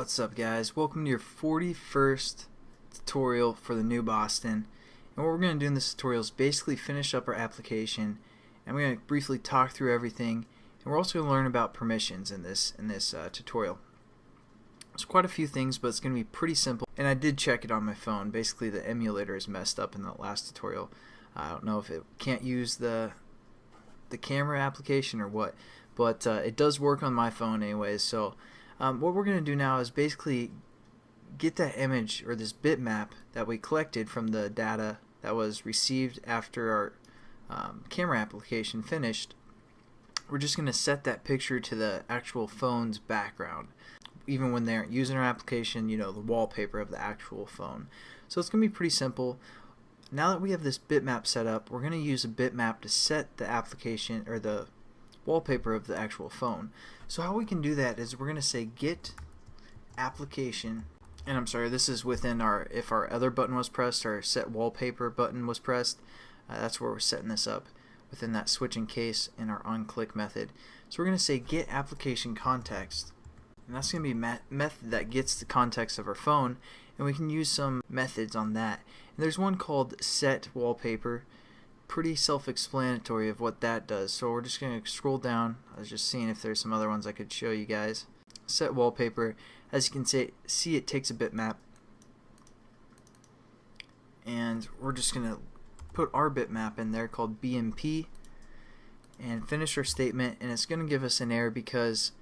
What's up, guys? Welcome to your 41st tutorial for the new Boston. And what we're going to do in this tutorial is basically finish up our application, and we're going to briefly talk through everything, and we're also going to learn about permissions in this tutorial. There's quite a few things, but it's going to be pretty simple, and I did check it on my phone. Basically the emulator is messed up in the last tutorial. I don't know if it can't use the camera application or what, but it does work on my phone anyways. So what we're going to do now is basically get that image or this bitmap that we collected from the data that was received after our camera application finished. We're just going to set that picture to the actual phone's background, even when they aren't using our application, you know, the wallpaper of the actual phone. So it's going to be pretty simple. Now that we have this bitmap set up, we're going to use a bitmap to set the application or the wallpaper of the actual phone. So how we can do that is we're going to say get application, and I'm sorry, this is within our, if our other button was pressed, our set wallpaper button was pressed, that's where we're setting this up within that switching case in our onClick method. So we're going to say get application context, and that's going to be a method that gets the context of our phone, and we can use some methods on that. And there's one called set wallpaper. Pretty self-explanatory of what that does. So we're just going to scroll down. I was just seeing if there's some other ones I could show you guys. Set wallpaper. As you can see, it takes a bitmap, and we're just going to put our bitmap in there called BMP and finish our statement. And it's going to give us an error because,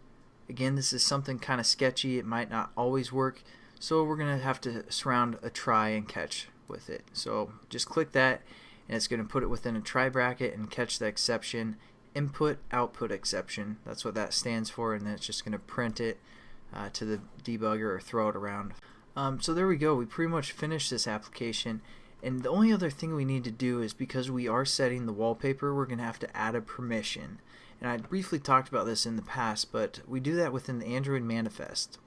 again, this is something kind of sketchy. It might not always work, so we're going to have to surround a try and catch with it. So just click that, and it's going to put it within a try bracket and catch the exception, input output exception. That's what that stands for, and then it's just going to print it to the debugger or throw it around. So there we go. We pretty much finished this application, and the only other thing we need to do is, because we are setting the wallpaper, we're going to have to add a permission. And I briefly talked about this in the past, but we do that within the Android manifest.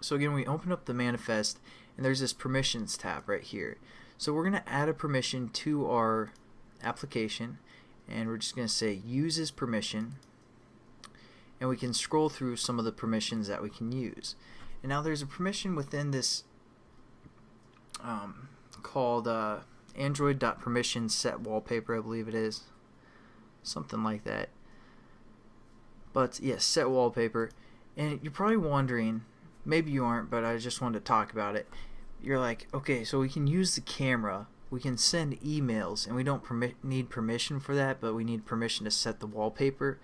So again, we open up the manifest, and there's this permissions tab right here. So we're going to add a permission to our application, and we're just going to say uses permission, and we can scroll through some of the permissions that we can use. And now there's a permission within this called Android.permission set wallpaper, I believe it is, something like that. But yes, set wallpaper. And you're probably wondering, maybe you aren't, but I just wanted to talk about it. You're like, okay, so we can use the camera, we can send emails, and we don't need permission for that, but we need permission to set the wallpaper.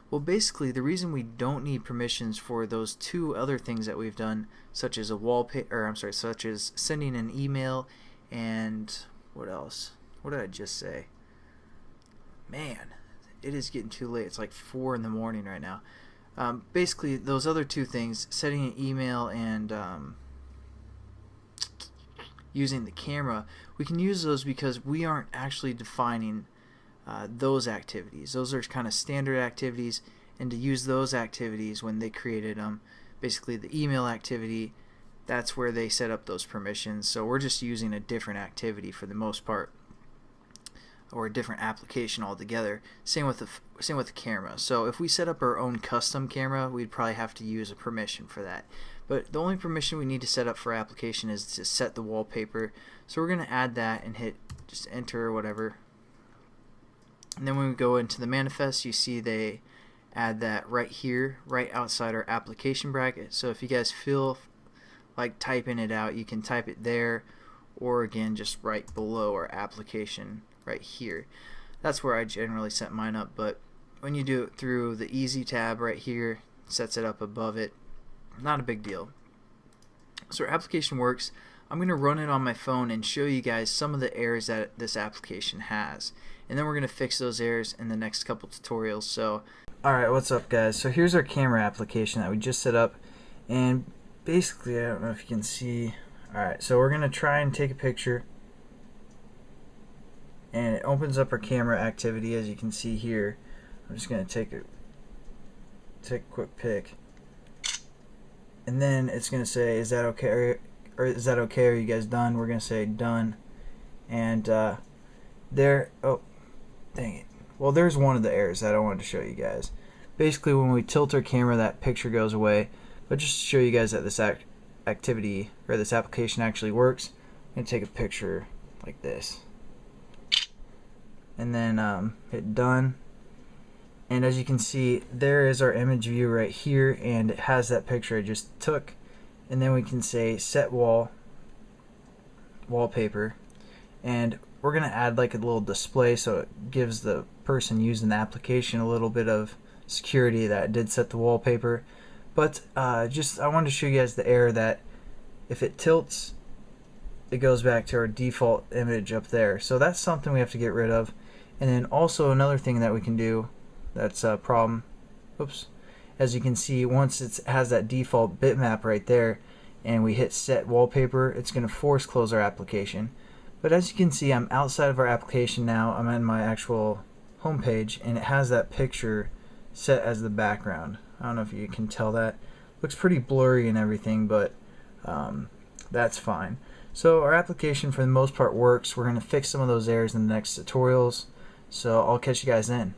Well, basically, the reason we don't need permissions for those two other things that we've done, such as such as sending an email, and what else? What did I just say? Man, it is getting too late. It's like 4 in the morning right now. Basically, those other two things, setting an email and using the camera, we can use those because we aren't actually defining those activities. Those are kind of standard activities, and to use those activities when they created them, basically the email activity, that's where they set up those permissions. So we're just using a different activity for the most part, or a different application altogether. Same with the camera. So if we set up our own custom camera, we'd probably have to use a permission for that. But the only permission we need to set up for application is to set the wallpaper. So we're going to add that and hit just enter or whatever. And then when we go into the manifest, you see they add that right here, right outside our application bracket. So if you guys feel like typing it out, you can type it there, or again just right below our application right here. That's where I generally set mine up, but when you do it through the easy tab right here, sets it up above it. Not a big deal. So our application works. I'm going to run it on my phone and show you guys some of the errors that this application has, and then we're going to fix those errors in the next couple tutorials. So alright, what's up, guys? So here's our camera application that we just set up, and basically, I don't know if you can see. Alright, so we're going to try and take a picture, and it opens up our camera activity, as you can see here. I'm just going to take a quick pic, and then it's going to say, is that okay, or is that okay, are you guys done? We're going to say done, and there, oh dang it, well, there's one of the errors that I wanted to show you guys. Basically, when we tilt our camera, that picture goes away, But just to show you guys that this activity or this application actually works, I'm going to take a picture like this and then hit done. And as you can see, there is our image view right here, and it has that picture I just took. And then we can say set wallpaper, and we're gonna add like a little display so it gives the person using the application a little bit of security that it did set the wallpaper. But I wanted to show you guys the error that if it tilts, it goes back to our default image up there. So that's something we have to get rid of. And then also another thing that we can do that's a problem, as you can see, once it has that default bitmap right there and we hit set wallpaper, it's going to force close our application. But as you can see, I'm outside of our application now. I'm in my actual home page, and it has that picture set as the background. I don't know if you can tell that. Looks pretty blurry and everything, but that's fine. So our application for the most part works. We're going to fix some of those errors in the next tutorials. So I'll catch you guys then.